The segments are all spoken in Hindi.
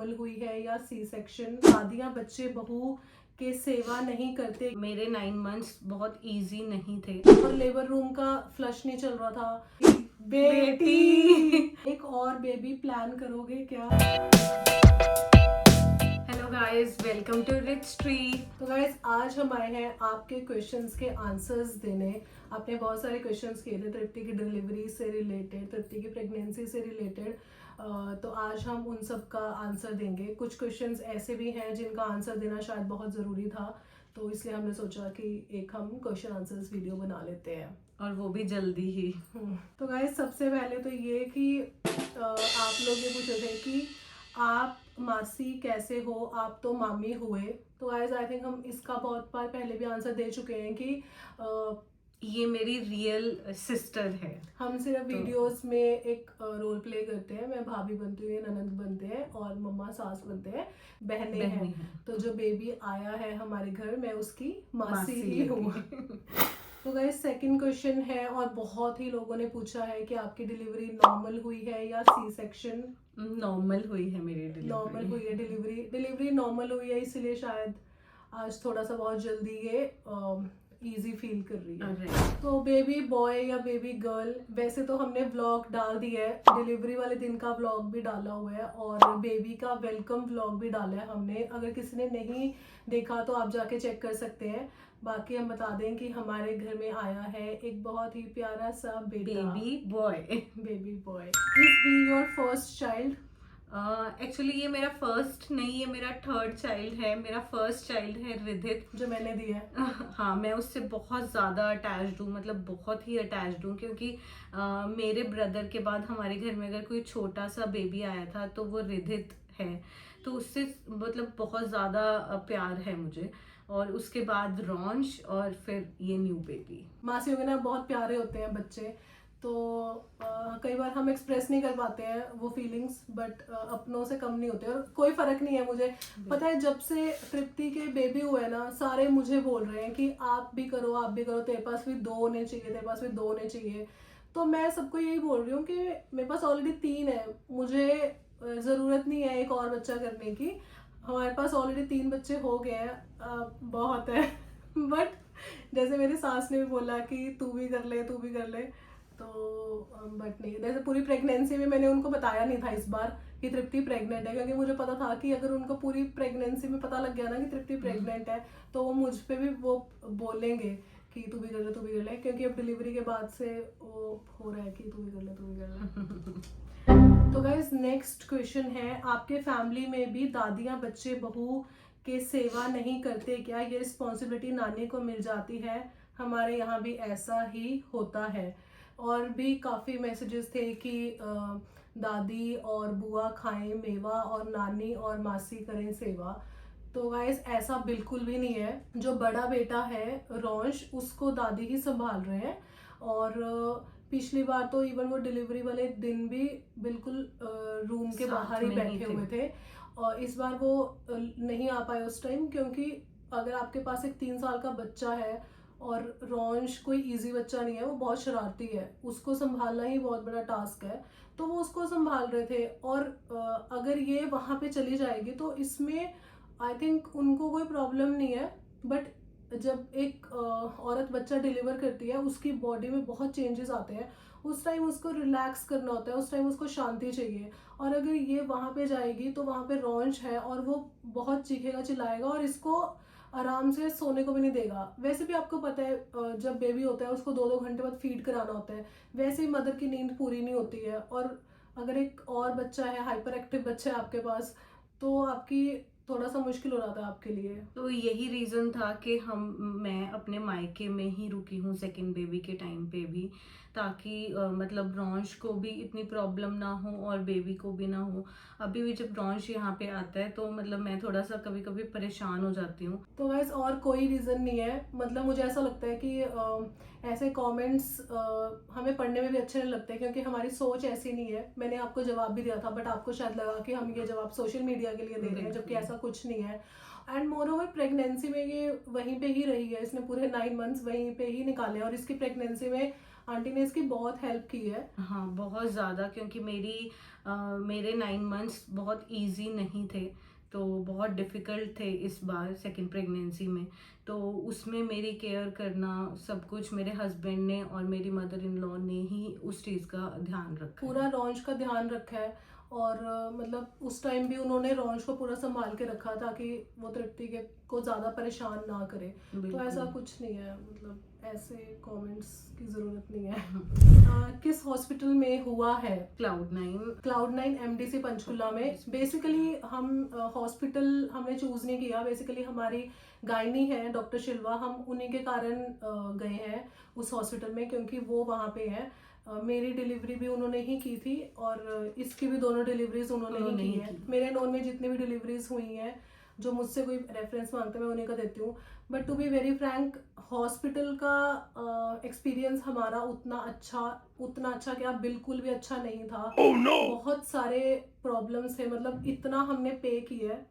नॉर्मल हुई है या सी सेक्शन। दादियाँ बच्चे बहू के सेवा नहीं करते। मेरे 9 मंथ्स बहुत इजी नहीं थे और लेबर रूम का फ्लश नहीं चल रहा था। बेटी। एक और बेबी प्लान करोगे क्या? Hello guys, welcome to Rich Tree. तो गाइस आज हम आए हैं आपके क्वेश्चंस के आंसर्स देने। आपने बहुत सारे क्वेश्चंस किए थे तृप्ति की डिलीवरी से रिलेटेड, तृप्ति की प्रेगनेंसी से रिलेटेड। तो आज हम उन सब का आंसर देंगे। कुछ क्वेश्चंस ऐसे भी हैं जिनका आंसर देना शायद बहुत ज़रूरी था, तो इसलिए हमने सोचा कि एक हम क्वेश्चन आंसर्स वीडियो बना लेते हैं, और वो भी जल्दी ही। तो गाइस सबसे पहले तो ये कि आप लोग ये पूछ रहे थे कि आप मासी कैसे हो, आप तो मामी हुए। तो गाइस आई थिंक हम इसका बहुत बार पहले भी आंसर दे चुके हैं कि ये मेरी रियल सिस्टर है। हम सिर्फ वीडियोस में एक रोल प्ले करते हैं। मैं भाभी बनती हूँ, ननद बनते हैं और मम्मा सास बनते हैं, बहनें हैं। तो जो बेबी आया है हमारे घर, मैं उसकी मासी ही हूँ। तो गाइस सेकंड क्वेश्चन है, और बहुत ही लोगों ने पूछा है कि आपकी डिलीवरी नॉर्मल हुई है या सी सेक्शन। नॉर्मल हुई है मेरी डिलीवरी। नॉर्मल हुई है डिलीवरी नॉर्मल हुई है, इसलिए शायद आज थोड़ा सा बहुत जल्दी ये इजी फील कर रही है। तो बेबी बॉय या बेबी गर्ल, वैसे तो हमने व्लॉग डाल दिया है, डिलीवरी वाले दिन का व्लॉग भी डाला हुआ है और बेबी का वेलकम व्लॉग भी डाला है हमने। अगर किसी ने नहीं देखा तो आप जाके चेक कर सकते हैं। बाकी हम बता दें कि हमारे घर में आया है एक बहुत ही प्यारा सा बेटा, baby boy. Is he your first child? Actually ये मेरा फर्स्ट नहीं, ये मेरा थर्ड चाइल्ड है। मेरा फर्स्ट चाइल्ड है रिधित, जो मैंने दिया है। हाँ, मैं उससे बहुत ज़्यादा अटैच्ड हूँ, मतलब बहुत ही अटैच्ड हूँ, क्योंकि मेरे ब्रदर के बाद हमारे घर में अगर कोई छोटा सा बेबी आया था तो वो रिधित है। तो उससे मतलब बहुत ज़्यादा प्यार है मुझे। और उसके बाद रॉन्च और फिर ये न्यू बेबी। मासियों के ना बहुत प्यारे होते हैं बच्चे, तो कई बार हम एक्सप्रेस नहीं कर पाते हैं वो फीलिंग्स, बट अपनों से कम नहीं होते। और कोई फर्क नहीं है, मुझे पता है जब से तृप्ति के बेबी हुए ना, सारे मुझे बोल रहे हैं कि आप भी करो, तेरे पास भी 2 होने चाहिए, तेरे पास भी 2 होने चाहिए। तो मैं सबको यही बोल रही हूँ कि मेरे पास ऑलरेडी 3 है, मुझे ज़रूरत नहीं है एक और बच्चा करने की। हमारे पास ऑलरेडी 3 बच्चे हो गए हैं, बहुत है। बट जैसे मेरी सास ने भी बोला कि तू भी कर ले, तो बट नहीं, जैसे पूरी प्रेगनेंसी में मैंने उनको बताया नहीं था इस बार कि तृप्ति प्रेग्नेंट है, क्योंकि मुझे पता था कि अगर उनको पूरी प्रेगनेंसी में पता लग गया ना कि तृप्ति प्रेग्नेंट है तो वो मुझ पे भी वो बोलेंगे कि तू भी कर ले, क्योंकि अब डिलीवरी के बाद से वो हो रहा है कि तू भी कर ले। तो गाइस नेक्स्ट क्वेश्चन है, आपके फैमिली में भी दादियाँ बच्चे बहू के सेवा नहीं करते क्या? ये रिस्पॉन्सिबिलिटी नानी को मिल जाती है? हमारे यहाँ भी ऐसा ही होता है। और भी काफ़ी मैसेजेस थे कि दादी और बुआ खाएं मेवा और नानी और मासी करें सेवा। तो गाइस ऐसा बिल्कुल भी नहीं है। जो बड़ा बेटा है रॉन्श, उसको दादी ही संभाल रहे हैं। और पिछली बार तो इवन वो डिलीवरी वाले दिन भी बिल्कुल रूम के बाहर ही बैठे हुए थे। और इस बार वो नहीं आ पाए उस टाइम, क्योंकि अगर आपके पास एक 3 साल का बच्चा है और रॉन्श कोई इजी बच्चा नहीं है, वो बहुत शरारती है, उसको संभालना ही बहुत बड़ा टास्क है। तो वो उसको संभाल रहे थे। और अगर ये वहाँ पे चली जाएगी तो इसमें आई थिंक उनको कोई प्रॉब्लम नहीं है। बट जब एक औरत बच्चा डिलीवर करती है, उसकी बॉडी में बहुत चेंजेस आते हैं, उस टाइम उसको रिलैक्स करना होता है, उस टाइम उसको शांति चाहिए। और अगर ये वहाँ पे जाएगी तो वहाँ पे रॉन्च है और वो बहुत चीखेगा चिल्लाएगा और इसको आराम से सोने को भी नहीं देगा। वैसे भी आपको पता है जब बेबी होता है उसको 2-2 घंटे बाद फीड कराना होता है, वैसे ही मदर की नींद पूरी नहीं होती है। और अगर एक और बच्चा है, हाइपर एक्टिव बच्चा है आपके पास, तो आपकी थोड़ा सा मुश्किल हो जाता है आपके लिए। तो यही रीज़न था कि मैं अपने मायके में ही रुकी हूँ सेकंड बेबी के टाइम पे भी, ताकि मतलब रॉन्श को भी इतनी प्रॉब्लम ना हो और बेबी को भी ना हो। अभी भी जब रॉन्श यहाँ पे आता है तो मतलब मैं थोड़ा सा कभी कभी परेशान हो जाती हूँ। तो वैसे और कोई रीज़न नहीं है। मतलब मुझे ऐसा लगता है कि ऐसे कमेंट्स हमें पढ़ने में भी अच्छे नहीं लगते, क्योंकि हमारी सोच ऐसी नहीं है। मैंने आपको जवाब भी दिया था, बट आपको शायद लगा कि हम ये जवाब सोशल मीडिया के लिए दे रहे हैं, जबकि ऐसा कुछ नहीं है। एंड मोर ओवर प्रेगनेंसी में ये वहीं पे ही रही है, इसने पूरे 9 मंथ्स वहीं पे ही निकाले। और इसकी प्रेगनेंसी में आंटी ने इसकी बहुत हेल्प की है। हाँ बहुत ज़्यादा, क्योंकि मेरे 9 मंथ्स बहुत इजी नहीं थे, तो बहुत डिफ़िकल्ट थे इस बार सेकंड प्रेगनेंसी में। तो उसमें मेरी केयर करना सब कुछ मेरे हस्बैंड ने और मेरी मदर इन लॉ ने ही उस चीज़ का ध्यान रखा है। पूरा रॉन्च का ध्यान रखा है, और मतलब उस टाइम भी उन्होंने रॉन्च को पूरा संभाल के रखा ताकि वो तृप्ति के को ज़्यादा परेशान ना करे। तो बिल्कुल। ऐसा कुछ नहीं है, मतलब ऐसे कमेंट्स की ज़रूरत नहीं है। हाँ। किस हॉस्पिटल में हुआ है? Cloud9 MDC पंचकुला में। बेसिकली हम हॉस्पिटल हमने चूज़ नहीं किया, बेसिकली हमारी गायनी है डॉक्टर शिल्वा, हम उन्हीं के कारण गए हैं उस हॉस्पिटल में, क्योंकि वो वहाँ पे है। मेरी डिलीवरी भी उन्होंने ही की थी और इसकी भी दोनों डिलीवरीज उन्होंने ही की है। मेरे नोन में जितनी भी डिलीवरीज हुई हैं, जो मुझसे कोई रेफरेंस मांगते हैं मैं उन्हीं का देती हूँ। But to be very frank, hospital का एक्सपीरियंस हमारा उतना अच्छा क्या, बिल्कुल भी अच्छा नहीं था। बहुत सारे प्रॉब्लम्स थे, मतलब इतना हमने पे किया है,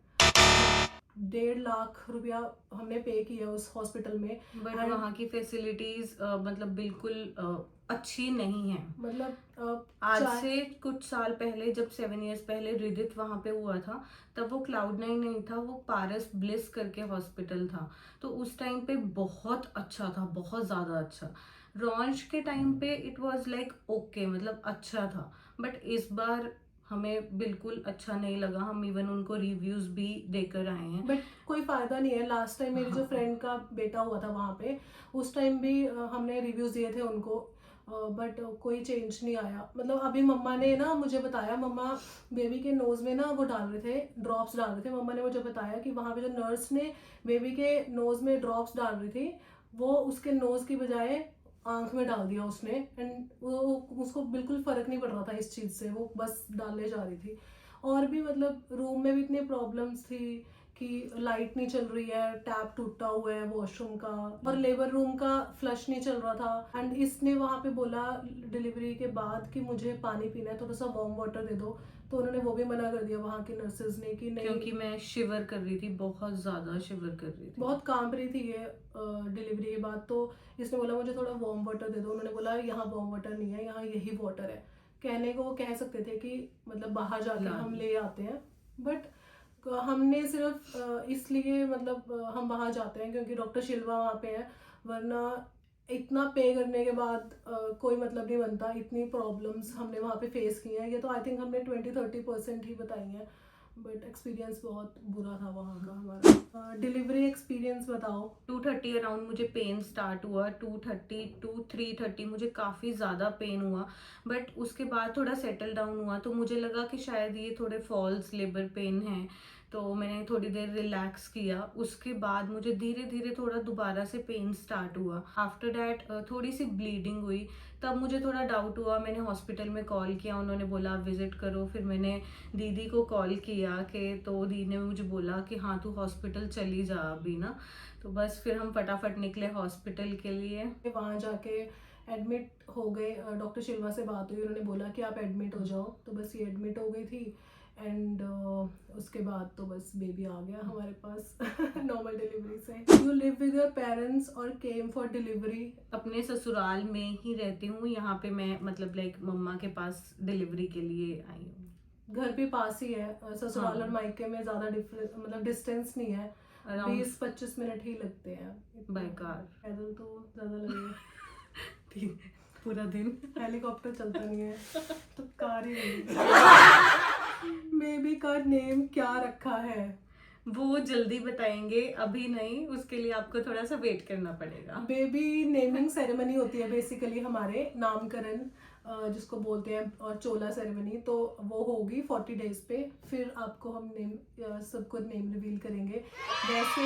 1.5 लाख रुपया हमने पे किया उस हॉस्पिटल में। बट वहाँ की फैसिलिटीज मतलब बिल्कुल अच्छी नहीं है। मतलब आज से कुछ साल पहले, जब 7 इयर्स पहले रिदित वहाँ पे हुआ था, तब वो Cloud9 नहीं था, वो पारस ब्लिस करके हॉस्पिटल था। तो उस टाइम पे बहुत अच्छा था, बहुत ज़्यादा अच्छा। लॉन्च के टाइम पे इट वाज लाइक ओके, मतलब अच्छा था। बट इस बार हमें बिल्कुल अच्छा नहीं लगा, हम इवन उनको रिव्यूज भी देकर आए हैं। बट कोई फायदा नहीं है। लास्ट टाइम मेरी जो फ्रेंड का बेटा हुआ था वहाँ पे, उस टाइम भी हमने रिव्यूज दिए थे उनको, बट कोई चेंज नहीं आया। मतलब अभी मम्मा ने ना मुझे बताया, मम्मा बेबी के नोज में ना वो डाल रहे थे, ड्रॉप्स डाल रहे थे। मम्मा ने मुझे बताया कि वहाँ पे जो नर्स ने बेबी के नोज में ड्रॉप्स डाल रही थी, वो उसके नोज की बजाय आंख में डाल दिया उसने, एंड वो उसको बिल्कुल फर्क नहीं पड़ रहा था इस चीज़ से, वो बस डालने जा रही थी। और भी मतलब रूम में भी इतनी प्रॉब्लम्स थी कि लाइट नहीं चल रही है, टैप टूटा हुआ है वॉशरूम का, और लेबर रूम का फ्लश नहीं चल रहा था। एंड इसने वहाँ पे बोला डिलीवरी के बाद कि मुझे पानी पीना है, थोड़ा सा वार्म वाटर दे दो। तो उन्होंने वो भी मना कर दिया वहाँ के नर्सेज ने कि नहीं, क्योंकि मैं शिवर कर रही थी, बहुत ज़्यादा शिवर कर रही थी, बहुत कांप रही थी ये डिलीवरी के बाद। तो इसने बोला मुझे थोड़ा वार्म वाटर दे दो। उन्होंने बोला यहाँ वार्म वाटर नहीं है, यहाँ यही वाटर है। कहने को वो कह सकते थे कि मतलब बाहर जाके हम ले आते हैं, बट हमने सिर्फ इसलिए मतलब हम वहाँ जाते हैं क्योंकि डॉक्टर शिल्वा वहाँ पे है, वरना इतना पे करने के बाद कोई मतलब नहीं बनता। इतनी प्रॉब्लम्स हमने वहाँ पे फेस की हैं, ये तो आई थिंक हमने 20-30% ही बताई हैं, बट एक्सपीरियंस बहुत बुरा था वहाँ का हमारा। डिलीवरी एक्सपीरियंस बताओ। 2:30 अराउंड मुझे पेन स्टार्ट हुआ, 2:30 to 3:30 मुझे काफ़ी ज़्यादा पेन हुआ। बट उसके बाद थोड़ा सेटल डाउन हुआ, तो मुझे लगा कि शायद ये थोड़े फॉल्स लेबर पेन हैं, तो मैंने थोड़ी देर रिलैक्स किया। उसके बाद मुझे धीरे धीरे थोड़ा दोबारा से पेन स्टार्ट हुआ। आफ्टर डैट थोड़ी सी ब्लीडिंग हुई, तब मुझे थोड़ा डाउट हुआ। मैंने हॉस्पिटल में कॉल किया, उन्होंने बोला आप विजिट करो। फिर मैंने दीदी को कॉल किया कि, तो दीदी ने मुझे बोला कि हाँ तू हॉस्पिटल चली जा अभी ना। तो बस फिर हम फटाफट निकले हॉस्पिटल के लिए। वहाँ जाके एडमिट हो गए, डॉक्टर शिल्वा से बात हुई, उन्होंने बोला कि आप एडमिट हो जाओ। तो बस ये एडमिट हो गई थी, एंड उसके बाद तो बस बेबी आ गया हमारे पास नॉर्मल डिलीवरी से। You live with your parents और केम फॉर डिलीवरी? अपने ससुराल में ही रहती हूँ, यहाँ पे मैं मतलब लाइक मम्मा के पास डिलीवरी के लिए आई हूँ। घर भी पास ही है, ससुराल और मायके में ज़्यादा मतलब डिस्टेंस नहीं है, 20-25 मिनट ही लगते हैं बाय कार। पैदल तो ज़्यादा लगेगा पूरा दिन हेलीकॉप्टर चलता नहीं है तो कार ही। बेबी का नेम क्या रखा है? वो जल्दी बताएंगे, अभी नहीं, उसके लिए आपको थोड़ा सा वेट करना पड़ेगा। बेबी नेमिंग सेरेमनी होती है बेसिकली हमारे, नामकरण जिसको बोलते हैं, और चोला सेरेमनी, तो वो होगी 40 डेज पे। फिर आपको हम नेम सबको नेम रिवील करेंगे। वैसे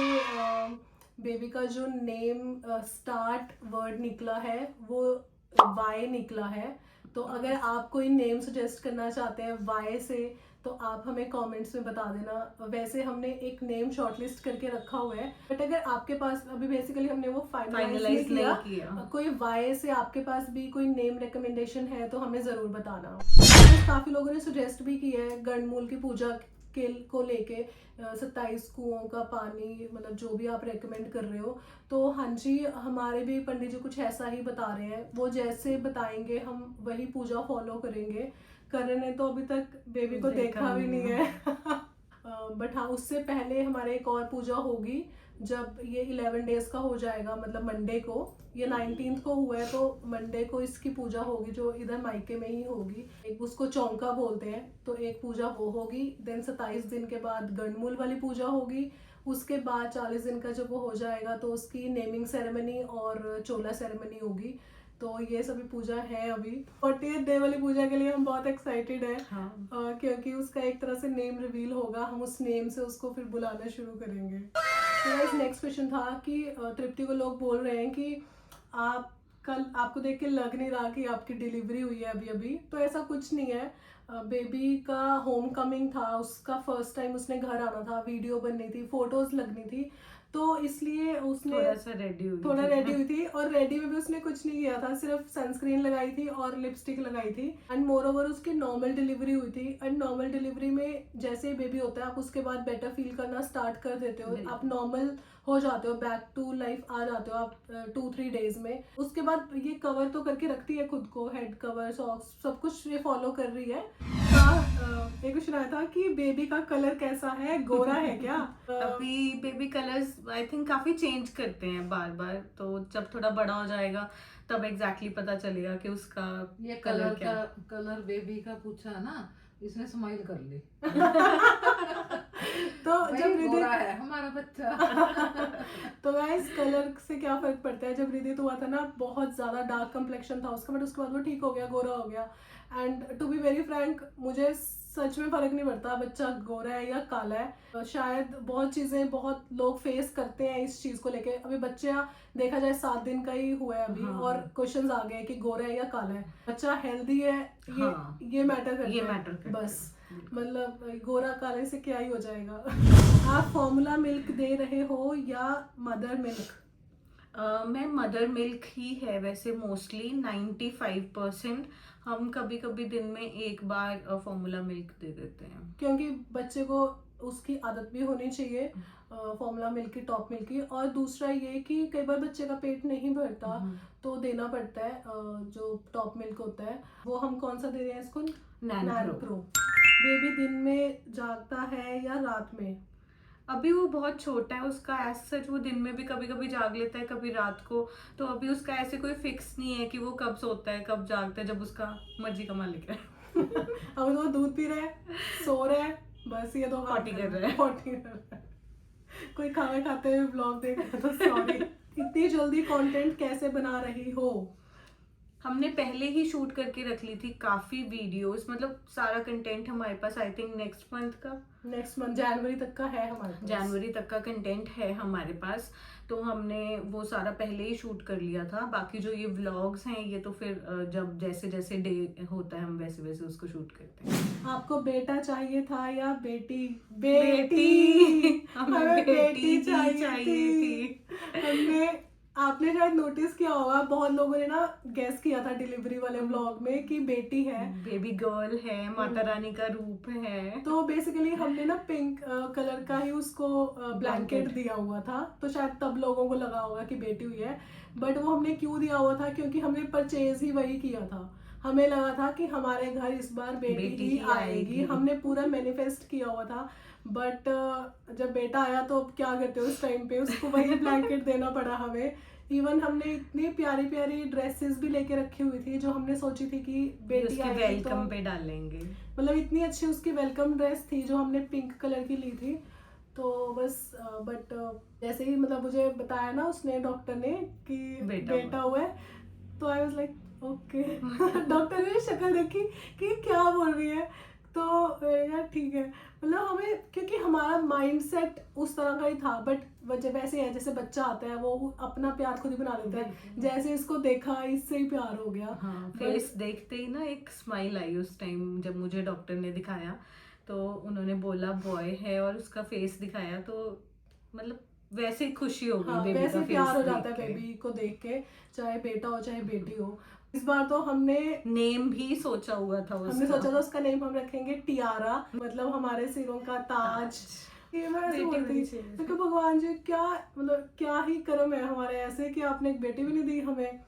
बेबी का जो नेम स्टार्ट वर्ड निकला है वो वाई निकला है। तो अगर आप कोई नेम सजेस्ट करना चाहते हैं वाई से, तो आप हमें कमेंट्स में बता देना। वैसे हमने एक नेम शॉर्टलिस्ट करके रखा हुआ है, बट अगर आपके पास अभी बेसिकली हमने वो फाइनलाइज नहीं किया, कोई वाई से आपके पास भी कोई नेम रिकमेंडेशन है तो हमें ज़रूर बताना। काफ़ी लोगों ने सजेस्ट भी किया है गणमूल की पूजा के को लेके 27 कुओं का पानी, मतलब जो भी आप रेकमेंड कर रहे हो, तो हाँ जी हमारे भी पंडित जी कुछ ऐसा ही बता रहे हैं। वो जैसे बताएंगे हम वही पूजा फॉलो करेंगे। करण ने तो अभी तक बेबी को देखा भी नहीं है बट हाँ उससे पहले हमारे एक और पूजा होगी जब ये 11 डेज का हो जाएगा, मतलब मंडे को। ये 19th को हुआ है तो मंडे को इसकी पूजा होगी जो इधर मायके में ही होगी। एक उसको चौंका बोलते हैं, तो एक पूजा वो होगी। देन 27 दिन के बाद गणमूल वाली पूजा होगी। उसके बाद 40 दिन का जब वो हो जाएगा तो उसकी नेमिंग सेरेमनी और चोला सेरेमनी होगी। तो ये सभी पूजा है अभी। 40th डे वाली पूजा के लिए हम बहुत एक्साइटेड है। हाँ। क्योंकि उसका एक तरह से नेम रिवील होगा, हम उस नेम से उसको फिर बुलाना शुरू करेंगे। तो नेक्स्ट क्वेश्चन था कि तृप्ति को लोग बोल रहे हैं कि आप कल आपको देख के लग नहीं रहा कि आपकी डिलीवरी हुई है अभी अभी। तो ऐसा कुछ नहीं है। बेबी का होम कमिंग था, उसका फर्स्ट टाइम उसने घर आना था, वीडियो बननी थी, फोटोज लगनी थी, तो इसलिए उसने थोड़ा रेडी हुई थी। और रेडी में भी उसने कुछ नहीं किया था, सिर्फ सनस्क्रीन लगाई थी और लिपस्टिक लगाई थी। एंड मोर ओवर उसकी नॉर्मल डिलीवरी हुई थी। एंड नॉर्मल डिलीवरी में जैसे ही बेबी होता है आप उसके बाद बेटर फील करना स्टार्ट कर देते हो, आप नॉर्मल हो जाते हो, बैक टू लाइफ आ जाते हो आप 2-3 डेज में। उसके बाद ये कवर तो करके रखती है खुद को, हेड कवर, सॉक्स, सब कुछ ये फॉलो कर रही है। एक क्वेश्चन आया था कि बेबी का कलर कैसा है, गोरा है क्या? अभी बेबी कलर्स आई थिंक काफी चेंज करते हैं बार बार, तो जब थोड़ा बड़ा हो जाएगा तब एग्जैक्टली पता चलेगा कि उसका ये कलर का कलर बेबी का पूछा ना, इसने स्माइल कर ली तो जब गोरा है हमारा बच्चा तो गाइस कलर से क्या फर्क पड़ता है। जब रिदित हुआ था ना बहुत ज्यादा डार्क कम्प्लेक्शन था उसका, बट उसके बाद वो ठीक हो गया, गोरा हो गया। And to be very frank मुझे सच में फर्क नहीं पड़ता बच्चा गोरा है या काला है। शायद बहुत चीजें बहुत लोग फेस करते हैं इस चीज को लेके। अभी बच्चा देखा जाए 7 दिन का ही हुआ है अभी, हाँ। और क्वेश्चंस आ गए कि गोरा है या काला है। बच्चा हेल्दी है, ये मैटर करता है बस। मतलब गोरा काले से क्या ही हो जाएगा आप फॉर्मूला मिल्क दे रहे हो या मदर मिल्क? मैं मदर मिल्क ही है वैसे मोस्टली 95%। हम कभी कभी दिन में एक बार फॉर्मूला मिल्क दे देते हैं, क्योंकि बच्चे को उसकी आदत भी होनी चाहिए फॉर्मूला मिल्क की, टॉप मिल्क की। और दूसरा ये कि कई बार बच्चे का पेट नहीं भरता तो देना पड़ता है जो टॉप मिल्क होता है। वो हम कौन सा दे रहे हैं इसको? नैनप्रो। बेबी दिन में जागता है या रात में? अभी वो बहुत छोटा है, उसका एज सच वो दिन में भी कभी कभी जाग लेता है, कभी रात को। तो अभी उसका ऐसे कोई फिक्स नहीं है कि वो कब सोता है कब जागता है, जब उसका मर्जी का मालिक है अब वो दूध पी रहा है, सो रहा है, बस ये 2 पॉटी कर रहा है। पॉटी कर रहा है। कोई खाना खाते हुए ब्लॉग देख रहा है तो सॉरी। इतनी जल्दी कंटेंट कैसे बना रही हो? हमने पहले ही शूट करके रख ली थी काफी वीडियोस, मतलब सारा कंटेंट हमारे पास आई थिंक नेक्स्ट मंथ जनवरी तक का है हमारे पास। जनवरी तक का कंटेंट है हमारे पास, तो हमने वो सारा पहले ही शूट कर लिया था। बाकी जो ये व्लॉग्स हैं ये तो फिर जब जैसे जैसे डे होता है हम वैसे वैसे उसको शूट करते हैं। आपको बेटा चाहिए था या बेटी? हमें बेटी चाहिए थी। हमने आपने शायद नोटिस किया होगा बहुत लोगों ने ना गेस किया था डिलीवरी वाले व्लॉग में कि बेटी है, बेबी गर्ल है, माता रानी का रूप है। तो बेसिकली हमने ना पिंक कलर का ही उसको ब्लैंकेट दिया हुआ था, तो शायद तब लोगों को लगा होगा कि बेटी हुई है। बट वो हमने क्यों दिया हुआ था, क्योंकि हमने परचेज ही वही किया था। हमें लगा था कि हमारे घर इस बार बेटी ही आएगी, हमने पूरा मैनिफेस्ट किया हुआ था। बट जब बेटा आया तो अब क्या करते हो उस टाइम पे, उसको वही ब्लैंकेट देना पड़ा हमें। इवन हमने इतनी प्यारी प्यारी ड्रेसेस भी लेके रखी हुई थी जो हमने सोची थी कि बेटी आएगी वेलकम पे डालेंगे। मतलब इतनी अच्छी उसकी वेलकम ड्रेस थी जो हमने पिंक कलर की ली थी। तो बस बट जैसे ही मतलब मुझे बताया ना उसने, डॉक्टर ने कि बेटा हुआ है, तो I was like okay doctor ने शक्ल देखी कि क्या बोल रही है, तो यार ठीक है। मतलब हमें क्योंकि हमारा माइंडसेट उस तरह का ही था। बट वैसे है जैसे बच्चा आता है वो अपना प्यार खुद ही बना लेता है, जैसे इसको देखा इससे ही प्यार हो गया। फेस देखते ही ना एक स्माइल आई उस टाइम जब मुझे डॉक्टर ने दिखाया, तो उन्होंने बोला बॉय है और उसका फेस दिखाया, तो मतलब वैसे ही खुशी हो गई हाँ, बेबी वैसे का प्यार हो फेस जाता है देख के। बेबी को देख के, चाहे बेटा हो चाहे बेटी हो। इस बार तो हमने नेम भी सोचा हुआ था हमने उसका। सोचा था उसका नेम हम रखेंगे टियारा, मतलब हमारे सिरों का ताज। ये मैं ऐसे बेटी बोलती होनी चाहिए। मैं कहा, भगवान जी क्या मतलब क्या ही कर्म है हमारे ऐसे कि आपने एक बेटी भी नहीं दी हमें।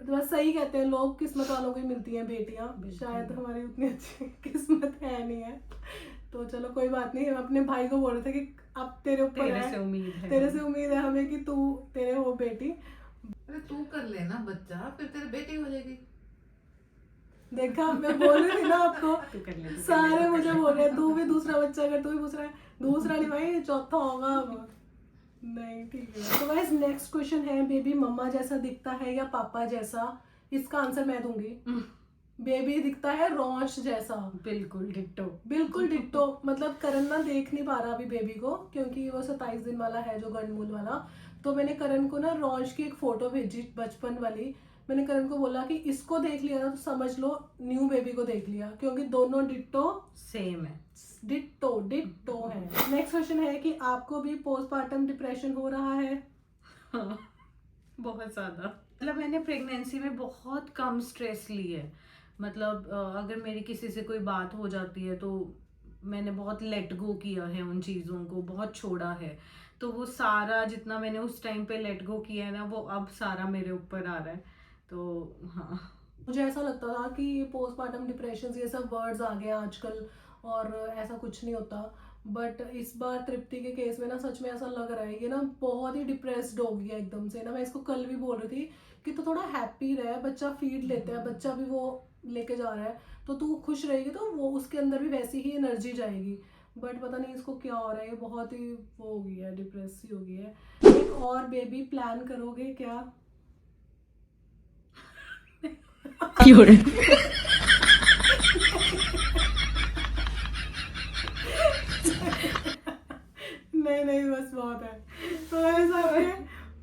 तो बस सही कहते हैं लोग, किस्मत वालों को ही मिलती हैं बेटियां, बिल्कुल। शायद हमारी उतनी अच्छी किस्मत है नहीं है। तो चलो कोई बात नहीं, हम अपने भाई को बोल रहे थे कि अब तेरे ऊपर तेरे है, से उम्मीद है। तेरे से उम्मीद है हमें कि तू तेरे हो बेटी। अरे तू कर लेना बच्चा, फिर तेरी बेटी हो जाएगी। देखा, मैं बोल रही थी ना आपको, तू कर ले, तू कर ले, सारे तू कर मुझे ले। बोल रहे हैं तू भी दूसरा बच्चा अगर तू भी दूसरा नहीं भाई, चौथा होगा अब। नहीं ठीक है। तो गाइस नेक्स्ट क्वेश्चन है, बेबी मम्मा जैसा दिखता है या पापा जैसा? इसका आंसर मैं दूंगी। बेबी दिखता है रॉन्च जैसा, बिल्कुल डिट्टो। बिल्कुल डिट्टो। मतलब करण ना देख नहीं पा रहा अभी बेबी को, क्योंकि वो 27 दिन वाला है जो गनमूल वाला। तो मैंने करण को ना रॉन्च की एक फोटो भेजी बचपन वाली। मैंने करण को बोला कि इसको देख लिया ना तो समझ लो न्यू बेबी को देख लिया, क्योंकि दोनों डिट्टो सेम है। डिट्टो डिट्टो है। नेक्स्ट क्वेश्चन है कि आपको भी पोस्टमार्टम डिप्रेशन हो रहा है? हाँ, बहुत ज्यादा। मतलब मैंने प्रेगनेंसी में बहुत कम स्ट्रेस ली है। मतलब अगर मेरी किसी से कोई बात हो जाती है तो मैंने बहुत लेट गो किया है उन चीज़ों को, बहुत छोड़ा है। तो वो सारा जितना मैंने उस टाइम पे लेट गो किया है ना, वो अब सारा मेरे ऊपर आ रहा है। तो हाँ, मुझे ऐसा लगता था कि पोस्टमार्टम डिप्रेशन ये सब वर्ड्स आ गए आजकल और ऐसा कुछ नहीं होता। बट इस बार तृप्ति के केस में ना सच में ऐसा लग रहा है, ये ना बहुत ही डिप्रेस्ड हो गया एकदम से ना। मैं इसको कल भी बोल रही थी कि तो थोड़ा हैप्पी रहे, बच्चा फीड लेता है, बच्चा भी वो लेके जा रहा है, तो तू खुश रहेगी तो वो उसके अंदर भी वैसी ही एनर्जी जाएगी। बट पता नहीं इसको क्या हो रहा है, ये बहुत ही वो हो गई है, डिप्रेस ही हो गई है। एक और बेबी प्लान करोगे क्या? नहीं नहीं बस बहुत है। तो ऐसा है,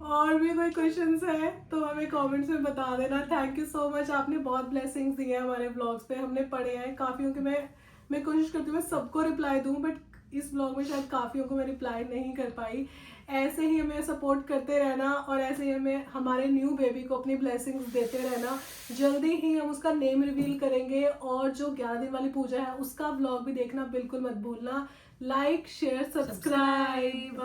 और भी कोई क्वेश्चंस है तो हमें कमेंट्स में बता देना। थैंक यू सो मच, आपने बहुत ब्लेसिंग्स दिए हैं हमारे ब्लॉग्स पे, हमने पढ़े हैं काफियों के। मैं कोशिश करती हूँ मैं सबको रिप्लाई दूँ, बट इस ब्लॉग में शायद काफियों को मैं रिप्लाई नहीं कर पाई। ऐसे ही हमें सपोर्ट करते रहना और ऐसे ही हमें हमारे न्यू बेबी को अपनी ब्लेसिंग्स देते रहना। जल्दी ही हम उसका नेम रिवील करेंगे और जो 11 दिन वाली पूजा है उसका व्लॉग भी देखना बिल्कुल मत भूलना। Like share subscribe.